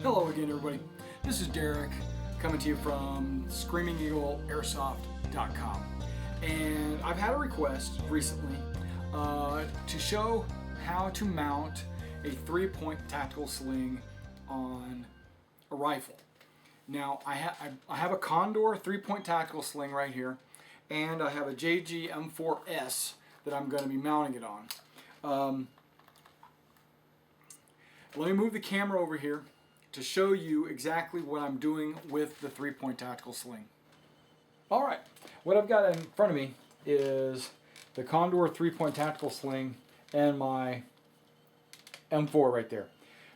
Hello again, everybody. This is Derek coming to you from ScreamingEagleAirsoft.com. And I've had a request recently to show how to mount a 3-point tactical sling on a rifle. Now, I have a Condor 3-point tactical sling right here, and I have a JG M4S that I'm going to be mounting it on. Let me move the camera over here to show you exactly what I'm doing with the 3-point tactical sling. Alright, what I've got in front of me is the Condor 3-point tactical sling and my M4 right there.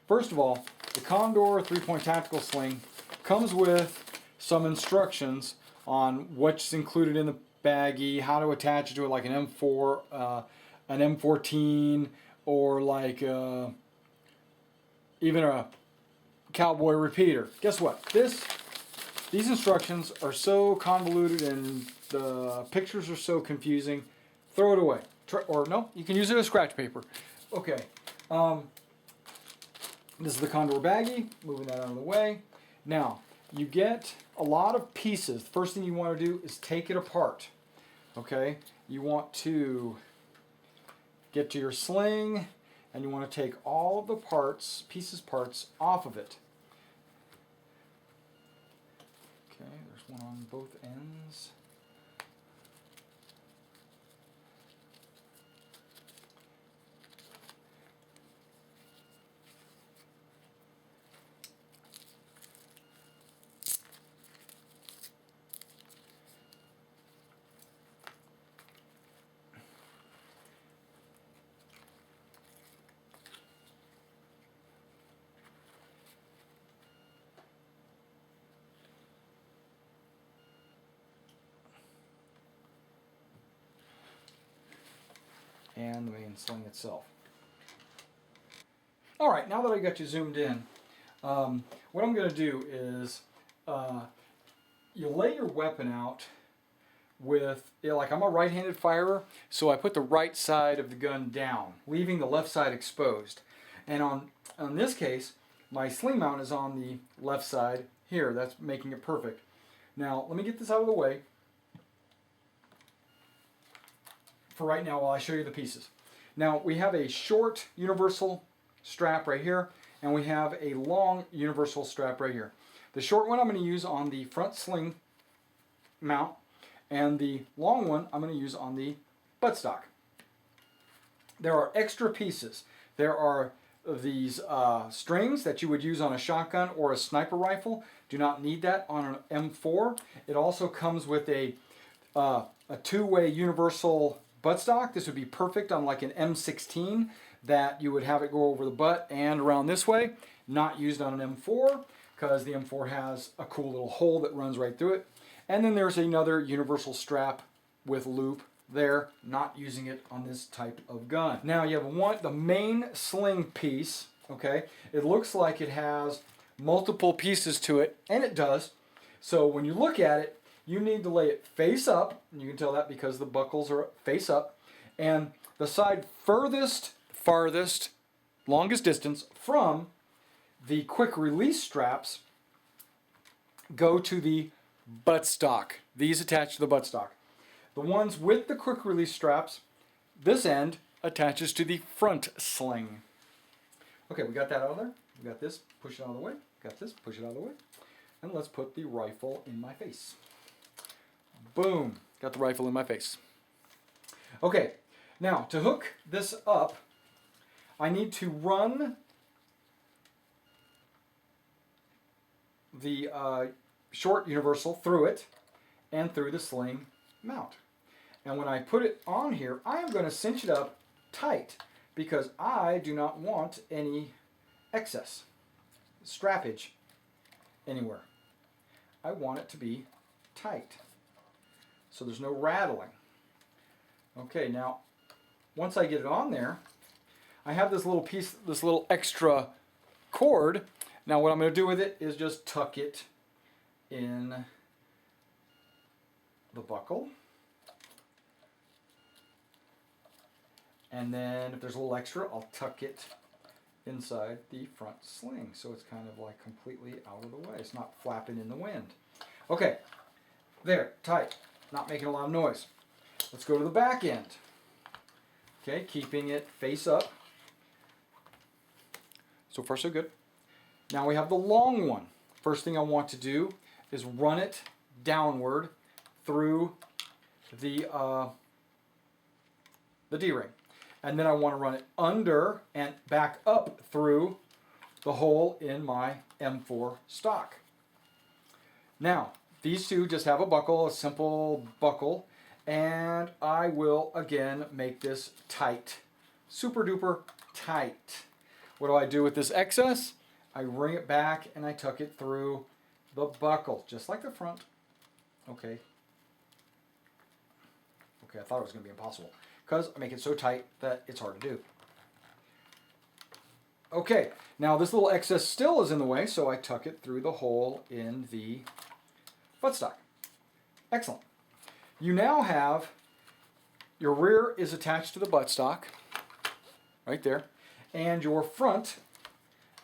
First of all, the Condor 3-point tactical sling comes with some instructions on what's included in the baggie, how to attach it to it, like an M4, an M14, or like even a cowboy repeater. Guess what? These instructions are so convoluted and the pictures are so confusing. Throw it away. Or no, you can use it as scratch paper. Okay. This is the Condor baggie. Moving that out of the way. Now, you get a lot of pieces. The first thing you want to do is take it apart. Okay? You want to get to your sling, and you want to take all of the parts off of it. Okay, there's one on both ends. And the main sling itself. Alright, now that I got you zoomed in, what I'm going to do is you lay your weapon out with, like I'm a right-handed firer, so I put the right side of the gun down, leaving the left side exposed. And on this case, my sling mount is on the left side here. That's making it perfect. Now, let me get this out of the way for right now while I show you the pieces. Now, we have a short universal strap right here, and we have a long universal strap right here. The short one I'm going to use on the front sling mount, and the long one I'm going to use on the buttstock. There are extra pieces. There are these strings that you would use on a shotgun or a sniper rifle. Do not need that on an M4. It also comes with a two-way universal buttstock. This would be perfect on like an M16, that you would have it go over the butt and around this way. Not used on an M4 because the M4 has a cool little hole that runs right through it. And then there's another universal strap with loop there, not using it on this type of gun. Now you have the main sling piece, okay? It looks like it has multiple pieces to it, and it does. So when you look at it, you need to lay it face up, and you can tell that because the buckles are face up, and the side farthest, longest distance from the quick release straps go to the buttstock. These attach to the buttstock. The ones with the quick release straps, this end attaches to the front sling. Okay, we got that out of there. We got this, push it out of the way. Got this, push it out of the way. And let's put the rifle in my face. Boom, got the rifle in my face. Okay, now to hook this up, I need to run the short universal through it and through the sling mount. And when I put it on here, I am going to cinch it up tight because I do not want any excess strappage anywhere. I want it to be tight so there's no rattling. Okay, now once I get it on there, I have this little piece, this little extra cord. Now what I'm going to do with it is just tuck it in the buckle. And then if there's a little extra, I'll tuck it inside the front sling. So it's kind of like completely out of the way. It's not flapping in the wind. Okay, there, tight. Not making a lot of noise. Let's go to the back end. Okay, keeping it face up. So far so good. Now we have the long one. First thing I want to do is run it downward through the D-ring. And then I want to run it under and back up through the hole in my M4 stock. Now, these two just have a buckle, a simple buckle, and I will again make this tight. Super duper tight. What do I do with this excess? I ring it back and I tuck it through the buckle, just like the front. Okay. Okay, I thought it was going to be impossible because I make it so tight that it's hard to do. Okay, now this little excess still is in the way, so I tuck it through the hole in the buttstock. Excellent. You now have, your rear is attached to the buttstock, right there, and your front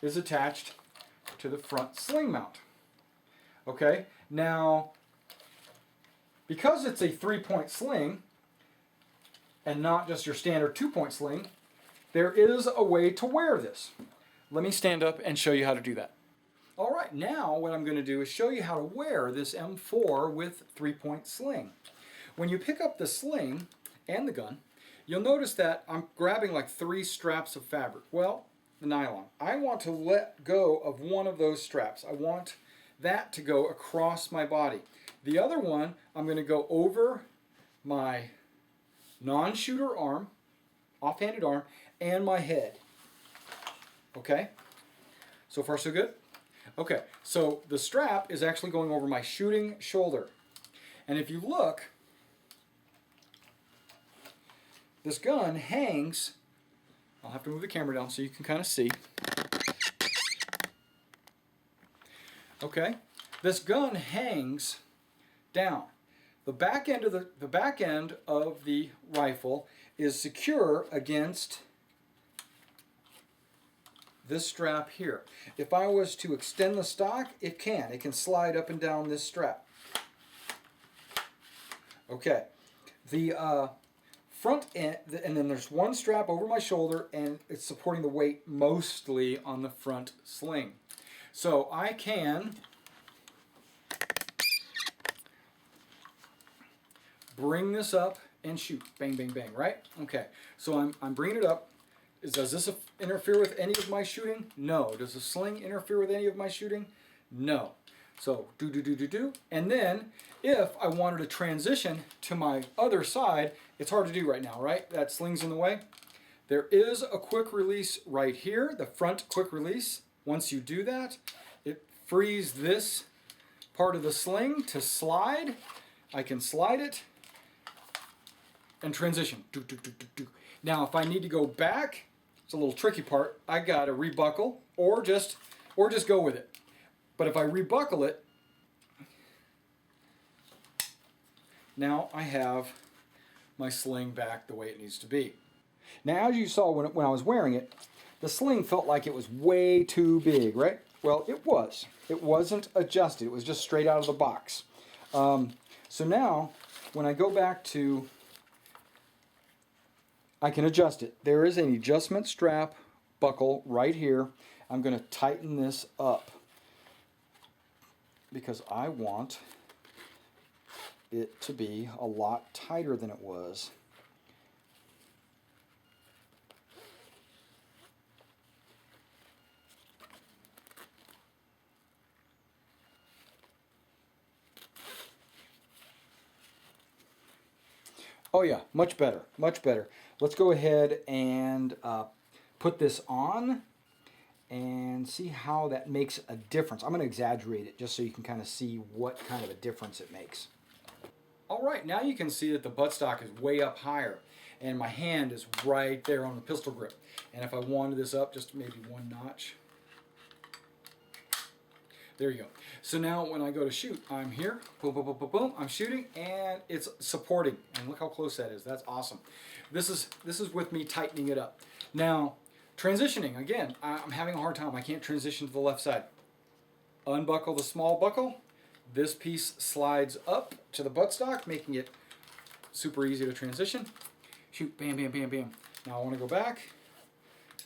is attached to the front sling mount. Okay, now, because it's a 3-point sling, and not just your standard 2-point sling, there is a way to wear this. Let me stand up and show you how to do that. All right, now what I'm going to do is show you how to wear this M4 with 3-point sling. When you pick up the sling and the gun, you'll notice that I'm grabbing like 3 straps of fabric. Well, the nylon. I want to let go of one of those straps. I want that to go across my body. The other one, I'm going to go over my non-shooter arm, offhanded arm, and my head. Okay? So far so good? Okay, so the strap is actually going over my shooting shoulder. And if you look, this gun hangs, I'll have to move the camera down so you can kind of see. Okay, this gun hangs down. The back end of the rifle is secure against this strap here. If I was to extend the stock, it can. It can slide up and down this strap. Okay, the front end, and then there's one strap over my shoulder, and it's supporting the weight mostly on the front sling. So I can bring this up and shoot. Bang, bang, bang, right? Okay, so I'm bringing it up. Does this interfere with any of my shooting? No. Does the sling interfere with any of my shooting? No. So do. And then if I wanted to transition to my other side, it's hard to do right now, right? That sling's in the way. There is a quick release right here, the front quick release. Once you do that, it frees this part of the sling to slide. I can slide it and transition. Now, if I need to go back, it's a little tricky part. I gotta rebuckle or just go with it. But if I rebuckle it, now I have my sling back the way it needs to be. Now, as you saw when I was wearing it, the sling felt like it was way too big, right? Well, it was. It wasn't adjusted. It was just straight out of the box. So now, when I go back to, I can adjust it. There is an adjustment strap buckle right here. I'm going to tighten this up because I want it to be a lot tighter than it was. Oh yeah, much better, much better. Let's go ahead and put this on and see how that makes a difference. I'm going to exaggerate it just so you can kind of see what kind of a difference it makes. All right, now you can see that the buttstock is way up higher and my hand is right there on the pistol grip. And if I wanted this up just maybe one notch, there you go. So now when I go to shoot, I'm here, boom, boom, boom, boom, boom, I'm shooting, and it's supporting. And look how close that is. That's awesome. This is with me tightening it up. Now, Transitioning, again, I'm having a hard time. I can't transition to the left side. Unbuckle the small buckle. This piece slides up to the buttstock, making it super easy to transition. Shoot, bam, bam, bam, bam. Now I want to go back,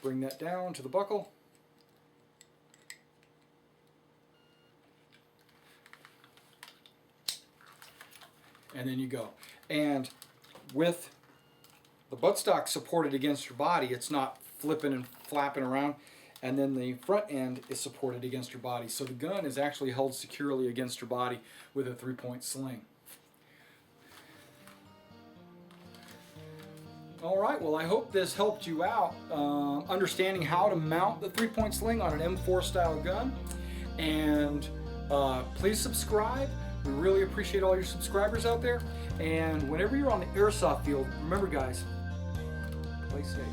bring that down to the buckle. And then you go. And with the buttstock supported against your body, it's not flipping and flapping around. And then the front end is supported against your body. So the gun is actually held securely against your body with a 3-point sling. All right, well, I hope this helped you out understanding how to mount the 3-point sling on an M4 style gun. And please subscribe. We really appreciate all your subscribers out there. And whenever you're on the airsoft field, remember guys, play safe.